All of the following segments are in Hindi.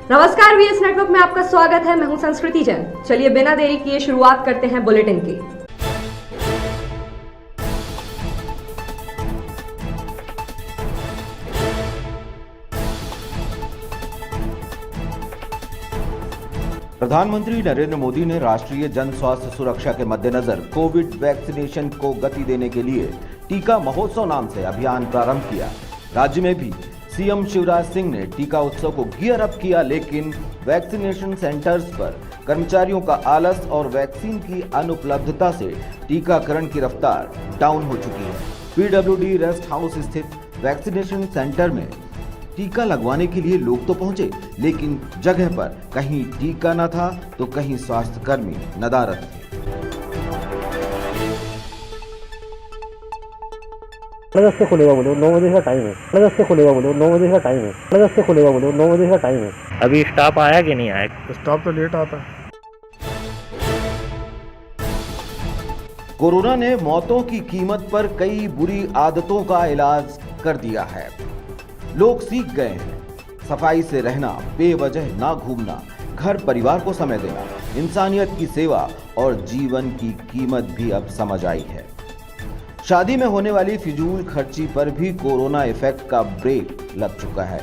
नमस्कार, वीएस नेटवर्क में आपका स्वागत है। मैं हूं संस्कृति जैन। चलिए बिना देरी किए शुरुआत करते हैं बुलेटिन की। प्रधानमंत्री नरेंद्र मोदी ने राष्ट्रीय जन स्वास्थ्य सुरक्षा के मद्देनजर कोविड वैक्सीनेशन को गति देने के लिए टीका महोत्सव नाम से अभियान प्रारंभ किया। राज्य में भी सीएम शिवराज सिंह ने टीका उत्सव को गियर अप किया, लेकिन वैक्सीनेशन सेंटर्स पर कर्मचारियों का आलस और वैक्सीन की अनुपलब्धता से टीकाकरण की रफ्तार डाउन हो चुकी है। पीडब्ल्यूडी रेस्ट हाउस स्थित वैक्सीनेशन सेंटर में टीका लगवाने के लिए लोग तो पहुंचे, लेकिन जगह पर कहीं टीका न था तो कहीं स्वास्थ्य कर्मी नदारद थे। साढ़े 10 से खुलेगा, बोलो 9 बजे का टाइम है। साढ़े 10 से खुलेगा, बोलो 9 बजे का टाइम है। साढ़े 10 से खुलेगा, बोलो 9 बजे का टाइम है। अभी स्टाफ आया कि नहीं आया? स्टाफ तो लेट आता है। कोरोना ने मौतों की कीमत पर कई बुरी आदतों का इलाज कर दिया है। लोग सीख गए हैं सफाई से रहना, बेवजह ना घूमना, घर परिवार को समय देना, इंसानियत की सेवा और जीवन की कीमत भी अब समझ आई है। शादी में होने वाली फिजूल खर्ची पर भी कोरोना इफेक्ट का ब्रेक लग चुका है।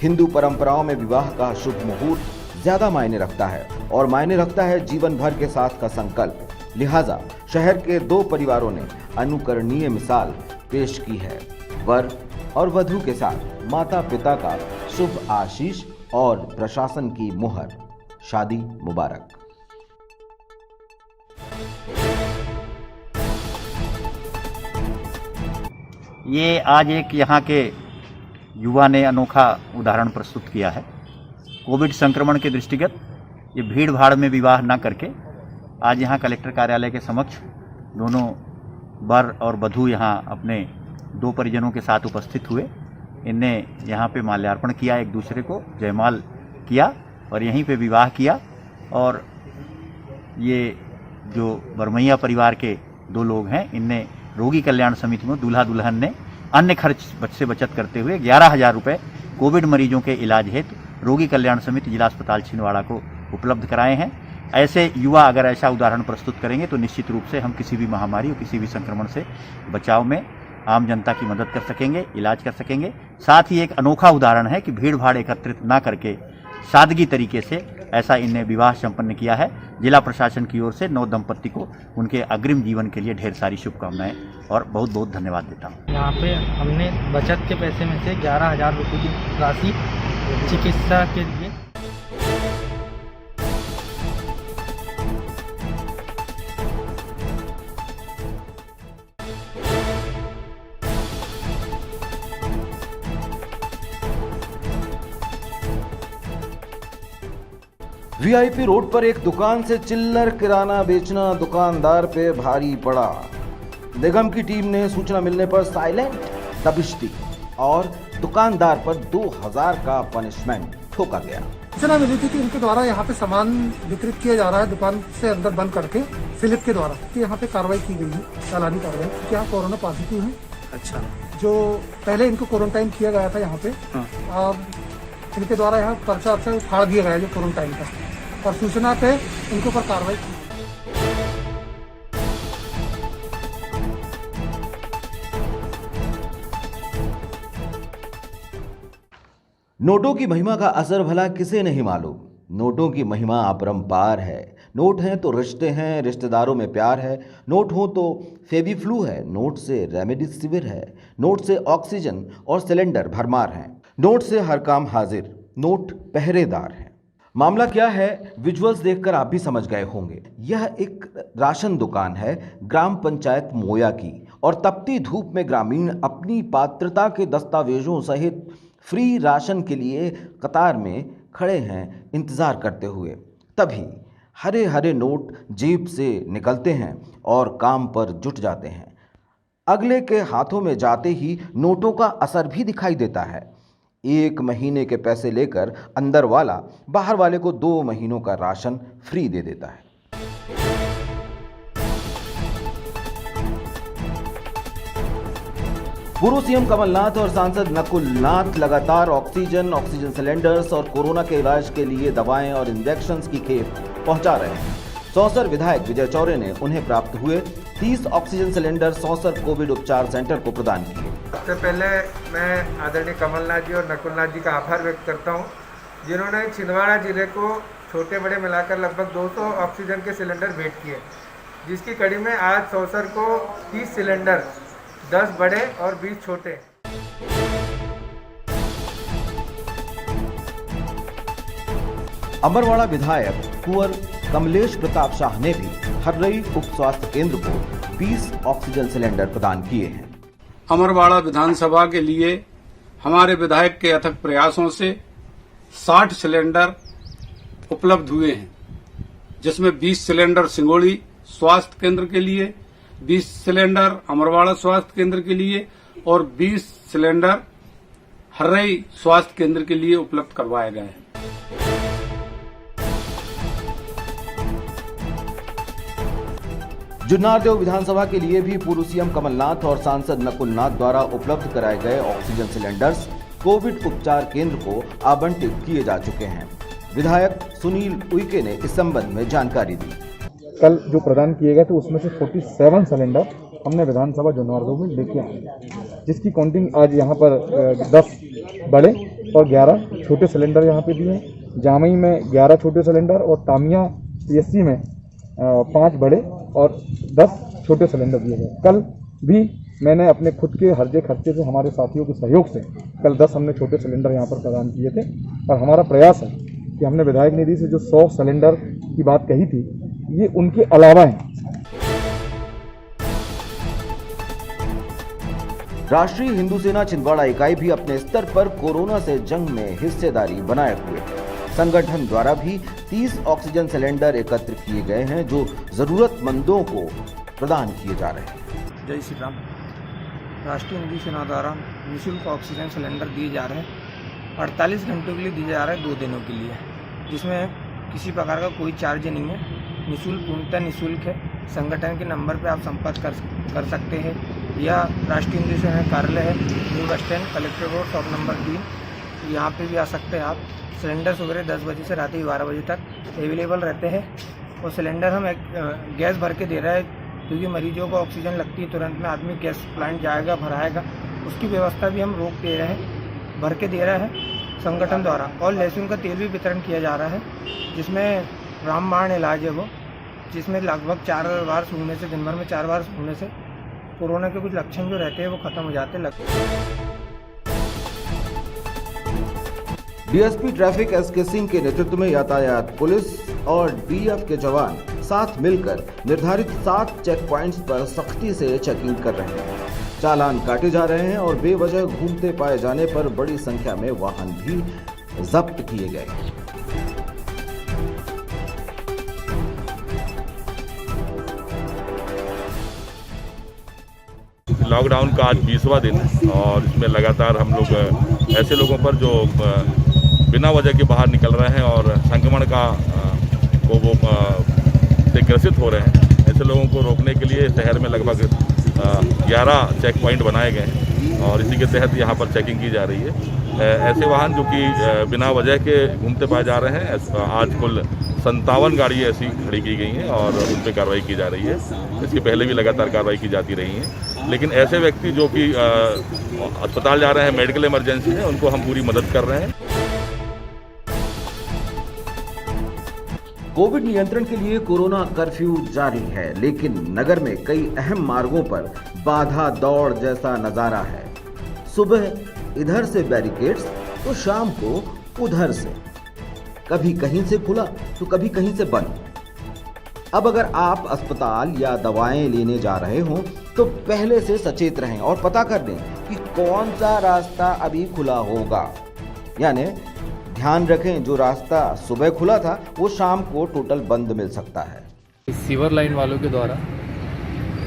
हिंदू परंपराओं में विवाह का शुभ मुहूर्त ज्यादा मायने रखता है और मायने रखता है जीवन भर के साथ का संकल्प। लिहाजा शहर के 2 परिवारों ने अनुकरणीय मिसाल पेश की है। वर और वधू के साथ माता पिता का शुभ आशीष और प्रशासन की मुहर। शादी मुबारक। ये आज एक यहाँ के युवा ने अनोखा उदाहरण प्रस्तुत किया है। कोविड संक्रमण के दृष्टिगत ये भीड़ भाड़ में विवाह न करके आज यहाँ कलेक्टर कार्यालय के समक्ष दोनों वर और वधू यहाँ अपने 2 परिजनों के साथ उपस्थित हुए। इनने यहाँ पे माल्यार्पण किया, एक दूसरे को जयमाल किया और यहीं पे विवाह किया। और ये जो बरमैया परिवार के 2 लोग हैं, इनने रोगी कल्याण समिति में दूल्हा दुल्हन ने अन्य खर्च से बचत करते हुए 11,000 रुपये कोविड मरीजों के इलाज हेतु रोगी कल्याण समिति जिला अस्पताल छिंदवाड़ा को उपलब्ध कराए हैं। ऐसे युवा अगर ऐसा उदाहरण प्रस्तुत करेंगे तो निश्चित रूप से हम किसी भी महामारी और किसी भी संक्रमण से बचाव में आम जनता की मदद कर सकेंगे, इलाज कर सकेंगे। साथ ही एक अनोखा उदाहरण है कि भीड़ भाड़ एकत्रित ना करके सादगी तरीके से ऐसा इनने विवाह संपन्न किया है। जिला प्रशासन की ओर से नव दंपत्ति को उनके अग्रिम जीवन के लिए ढेर सारी शुभकामनाएं और बहुत बहुत धन्यवाद देता हूँ। यहाँ पे हमने बचत के पैसे में से 11,000 रुपये की राशि चिकित्सा के लिए वीआईपी रोड पर एक दुकान से चिल्लर किराना बेचना दुकानदार पे भारी पड़ा। निगम की टीम ने सूचना मिलने पर साइलेंट दबिश दी और दुकानदार पर 2,000 का पनिशमेंट ठोका गया। सूचना मिली थी कि इनके द्वारा यहाँ पे सामान वितरित किया जा रहा है दुकान से अंदर बंद करके स्लिप के द्वारा, कि यहाँ पे कार्रवाई की गई है, चालानी कार्रवाई, कि यहाँ कोरोना पॉजिटिव है। अच्छा, जो पहले इनको क्वारंटाइन किया गया था यहाँ पे, इनके द्वारा यहाँ पर्चा से उखाड़ दिया गया है जो क्वारंटाइन का, और सूचना पे इनके ऊपर कार्रवाई की। नोटों की महिमा का असर भला किसे नहीं मालूम। नोटों की महिमा अपरंपार है। नोट हैं तो रिश्ते हैं, रिश्तेदारों में प्यार है। नोट हो तो फेविफ्लू है, नोट से रेमडेसिविर है, नोट से ऑक्सीजन और सिलेंडर भरमार हैं, नोट से हर काम हाजिर, नोट पहरेदार हैं। मामला क्या है, विजुअल्स देखकर आप भी समझ गए होंगे। यह एक राशन दुकान है ग्राम पंचायत मोया की, और तपती धूप में ग्रामीण अपनी पात्रता के दस्तावेजों सहित फ्री राशन के लिए कतार में खड़े हैं इंतज़ार करते हुए। तभी हरे हरे नोट जेब से निकलते हैं और काम पर जुट जाते हैं। अगले के हाथों में जाते ही नोटों का असर भी दिखाई देता है। 1 महीने के पैसे लेकर अंदर वाला बाहर वाले को 2 महीनों का राशन फ्री दे देता है। पूर्व सीएम कमलनाथ और सांसद नकुल नाथ लगातार ऑक्सीजन सिलेंडर्स और कोरोना के इलाज के लिए दवाएं और इंजेक्शंस की खेप पहुंचा रहे हैं। सौंसर विधायक विजय चौरे ने उन्हें प्राप्त हुए 30 ऑक्सीजन सिलेंडर सौंसर कोविड उपचार सेंटर को प्रदान किए। सबसे पहले मैं आदरणीय कमलनाथ जी और नकुलनाथ जी का आभार व्यक्त करता हूं, जिन्होंने छिंदवाड़ा जिले को छोटे बड़े मिलाकर लगभग 200 ऑक्सीजन के सिलेंडर भेंट किए, जिसकी कड़ी में आज सौंसर को 30 सिलेंडर 10 बड़े और 20 छोटे। अमरवाड़ा विधायक कुंवर कमलेश प्रताप शाह ने भी हर्रई उप स्वास्थ्य केंद्र को 20 ऑक्सीजन सिलेंडर प्रदान किए हैं। अमरवाड़ा विधानसभा के लिए हमारे विधायक के अथक प्रयासों से 60 सिलेंडर उपलब्ध हुए हैं, जिसमें 20 सिलेंडर सिंगोड़ी स्वास्थ्य केंद्र के लिए, 20 सिलेंडर अमरवाड़ा स्वास्थ्य केंद्र के लिए और 20 सिलेंडर हर्रई स्वास्थ्य केंद्र के लिए उपलब्ध करवाए गए हैं। जुन्नारदेव विधानसभा के लिए भी पूर्व सीएम कमलनाथ और सांसद नकुल नाथ द्वारा उपलब्ध कराए गए ऑक्सीजन सिलेंडर्स कोविड उपचार केंद्र को आवंटित किए जा चुके हैं। विधायक सुनील उइके ने इस संबंध में जानकारी दी। कल जो प्रदान किए गए थे उसमें से 47 सिलेंडर हमने विधानसभा जुन्नारदेव में लेके आए, जिसकी काउंटिंग आज यहाँ पर 10 बड़े और 11 छोटे सिलेंडर यहाँ पे दिए हैं। जामई में 11 छोटे सिलेंडर और तामिया PSC में 5 बड़े और 10 छोटे सिलेंडर दिए गए। कल भी मैंने अपने खुद के हर्जे खर्चे से हमारे साथियों के सहयोग से कल 10 हमने छोटे सिलेंडर यहाँ पर प्रदान किए थे। और हमारा प्रयास है कि हमने विधायक निधि से जो 100 सिलेंडर की बात कही थी, ये उनके अलावा है। राष्ट्रीय हिंदू सेना छिंदवाड़ा इकाई भी अपने स्तर पर कोरोना से जंग में हिस्सेदारी बनाए हुए है। संगठन द्वारा भी 30 ऑक्सीजन सिलेंडर एकत्र किए गए हैं, जो जरूरतमंदों को प्रदान किए जा रहे हैं। जय श्री राम। राष्ट्रीय हिंदू सेना द्वारा निःशुल्क ऑक्सीजन सिलेंडर दिए जा रहे हैं। 48 घंटों के लिए दिए जा रहे हैं, 2 दिनों के लिए, जिसमें किसी प्रकार का कोई चार्ज नहीं है। निःशुल्क, पूर्णतः निःशुल्क है। संगठन के नंबर पर आप संपर्क कर सकते हैं, या राष्ट्रीय हिंदू सेना कार्यालय है, new bus stand, collector road, shop number 3, यहाँ पे भी आ सकते हैं आप। सिलेंडर वगैरह 10 बजे से रात 12 बजे तक अवेलेबल रहते हैं। और सिलेंडर हम गैस भर के दे रहे हैं, क्योंकि मरीजों को ऑक्सीजन लगती है, तुरंत में आदमी गैस प्लांट जाएगा, भराएगा, उसकी व्यवस्था भी हम रोक दे रहे हैं, भर के दे रहे हैं संगठन द्वारा। और लहसुन का तेल भी वितरण किया जा रहा है, जिसमें रामबाण इलाज है वो, जिसमें लगभग 4 बार सूंघने से, दिन भर में 4 बार सूंघने से कोरोना के कुछ लक्षण जो रहते हैं वो खत्म हो जाते हैं। डीएसपी ट्रैफिक SK सिंह के नेतृत्व में यातायात पुलिस और DF के जवान साथ मिलकर निर्धारित 7 चेक पॉइंट्स पर सख्ती से चेकिंग कर रहे हैं। चालान काटे जा रहे हैं और बेवजह घूमते पाए जाने पर बड़ी संख्या में वाहन भी जब्त किए गए। लॉकडाउन का आज 20वां दिन है और इसमें लगातार हम लोग ऐसे लोगों पर जो बिना वजह के बाहर निकल रहे हैं और संक्रमण का से ग्रसित हो रहे हैं, ऐसे लोगों को रोकने के लिए शहर में लगभग 11 चेक पॉइंट बनाए गए हैं और इसी के तहत यहाँ पर चेकिंग की जा रही है। ऐसे वाहन जो कि बिना वजह के घूमते पाए जा रहे हैं, आज कुल 57 गाड़ी ऐसी खड़ी की गई हैं और उन पर कार्रवाई की जा रही है। इसके पहले भी लगातार कार्रवाई की जाती रही है, लेकिन ऐसे व्यक्ति जो कि अस्पताल जा रहे हैं, मेडिकल इमरजेंसी है, उनको हम पूरी मदद कर रहे हैं। कोविड नियंत्रण के लिए कोरोना कर्फ्यू जारी है, लेकिन नगर में कई अहम मार्गों पर बाधा दौड़ जैसा नजारा है। सुबह इधर से बैरिकेड्स तो शाम को उधर से, कभी कहीं से खुला तो कभी कहीं से बंद। अब अगर आप अस्पताल या दवाएं लेने जा रहे हो तो पहले से सचेत रहें और पता कर लें कि कौन सा रास्ता अभी खुला होगा। यानी ध्यान रखें, जो रास्ता सुबह खुला था वो शाम को टोटल बंद मिल सकता है। सीवर लाइन वालों के द्वारा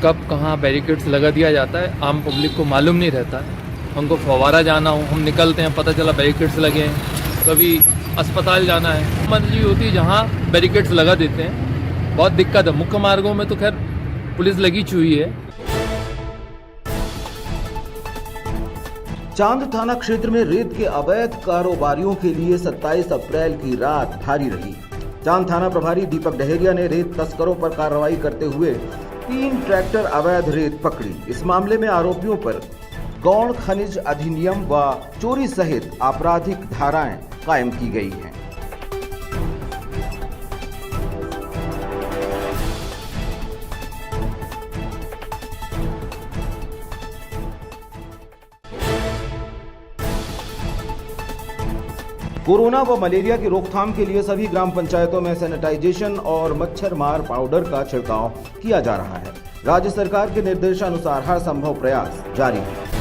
कब कहाँ बैरिकेड्स लगा दिया जाता है, आम पब्लिक को मालूम नहीं रहता है। हमको फव्वारा जाना हो, हम निकलते हैं, पता चला बैरिकेड्स लगे हैं। कभी अस्पताल जाना है, मर्जी होती है जहाँ बैरिकेड्स लगा देते हैं, बहुत दिक्कत है। मुख्य मार्गों में तो खैर पुलिस लगी हुई है। चांद थाना क्षेत्र में रेत के अवैध कारोबारियों के लिए 27 अप्रैल की रात भारी रही। चांद थाना प्रभारी दीपक डहेरिया ने रेत तस्करों पर कार्रवाई करते हुए 3 ट्रैक्टर अवैध रेत पकड़ी। इस मामले में आरोपियों पर गौण खनिज अधिनियम व चोरी सहित आपराधिक धाराएं कायम की गई हैं। कोरोना व मलेरिया की रोकथाम के लिए सभी ग्राम पंचायतों में सैनिटाइजेशन और मच्छर मार पाउडर का छिड़काव किया जा रहा है। राज्य सरकार के निर्देशानुसार हर संभव प्रयास जारी है।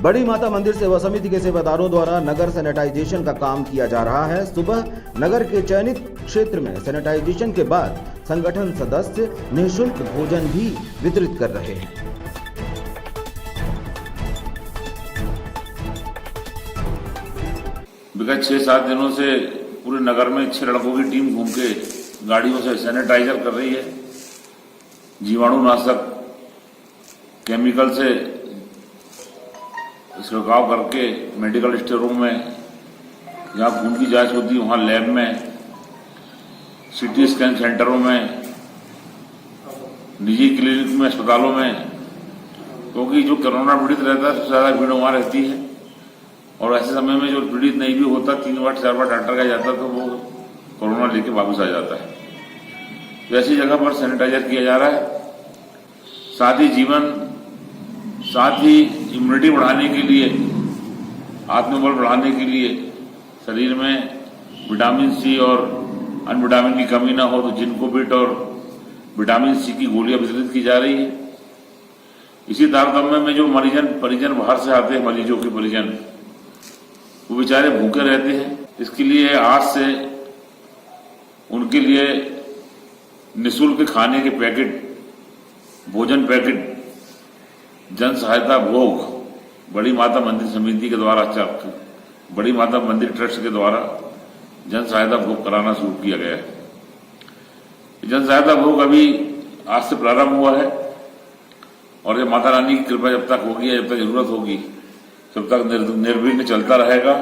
बड़ी माता मंदिर सेवा समिति के सेवादारों द्वारा नगर सैनिटाइजेशन का काम किया जा रहा है। सुबह नगर के चयनित क्षेत्र में सैनिटाइजेशन के बाद संगठन सदस्य निःशुल्क भोजन भी वितरित कर रहे हैं। विगत 6-7 दिनों से पूरे नगर में 6 लड़कों की टीम घूम के गाड़ियों से सैनिटाइजर कर रही है। जीवाणुनाशक केमिकल से छिड़काव करके मेडिकल स्टोरों में, जहाँ खून की जांच होती है वहाँ लैब में, सिटी स्कैन सेंटरों में, निजी क्लिनिक में, अस्पतालों में, क्योंकि जो कोरोना पीड़ित रहता है सबसे ज़्यादा भीड़ वहाँ रहती है। और ऐसे समय में जो पीड़ित नहीं भी होता 3 बार 4 बार डॉक्टर का जाता तो वो कोरोना लेके वापस आ जाता है। तो ऐसी जगह पर सैनिटाइजर किया जा रहा है। साथ ही इम्यूनिटी बढ़ाने के लिए, आत्मबल बढ़ाने के लिए, शरीर में विटामिन सी और अन्य विटामिन की कमी ना हो तो जिंकोबिट और विटामिन सी की गोलियां वितरित की जा रही है। इसी तारतम्य में जो परिजन बाहर से आते हैं, मरीजों के परिजन, वो बेचारे भूखे रहते हैं। इसके लिए आज से उनके लिए निःशुल्क खाने के पैकेट, भोजन पैकेट, जन सहायता भोग बड़ी माता मंदिर समिति के द्वारा, बड़ी माता मंदिर ट्रस्ट के द्वारा जन सहायता भोग कराना शुरू किया गया है। जन सहायता भोग अभी आज से प्रारंभ हुआ है और ये माता रानी की कृपा जब तक होगी, जब तक जरूरत होगी, तब तक निर्विघ्न चलता रहेगा।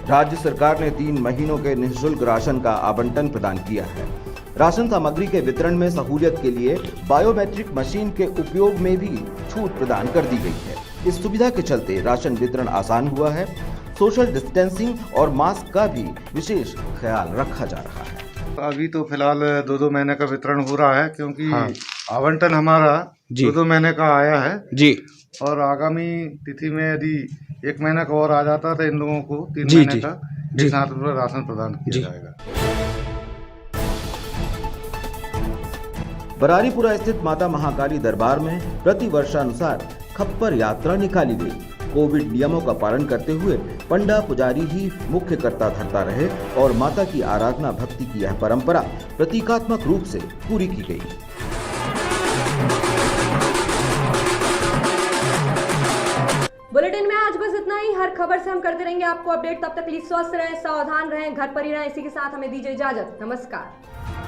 राज्य सरकार ने 3 महीनों के निःशुल्क राशन का आवंटन प्रदान किया है। राशन सामग्री के वितरण में सहूलियत के लिए बायोमेट्रिक मशीन के उपयोग में भी छूट प्रदान कर दी गई है। इस सुविधा के चलते राशन वितरण आसान हुआ है। सोशल डिस्टेंसिंग और मास्क का भी विशेष ख्याल रखा जा रहा है। अभी तो फिलहाल 2-2 महीने का वितरण हो रहा है, क्योंकि आवंटन हमारा 2-2 महीने का आया है जी। और आगामी तिथि में यदि 1 महीने का और आ जाता तो इन लोगों को 3 महीने का एक साथ राशन प्रदान किया जाएगा। बरारीपुरा स्थित माता महाकाली दरबार में प्रति वर्षानुसार खप्पर यात्रा निकाली गई। कोविड नियमों का पालन करते हुए पंडा पुजारी ही मुख्य कर्ता धरता रहे और माता की आराधना भक्ति की यह परंपरा प्रतीकात्मक रूप से पूरी की गई। बुलेटिन में आज बस इतना ही। हर खबर से हम करते रहेंगे आपको अपडेट। तब तक के लिए स्वस्थ रहें, सावधान रहें, घर पर ही रहें। इसी के साथ हमें दीजिए इजाजत। नमस्कार।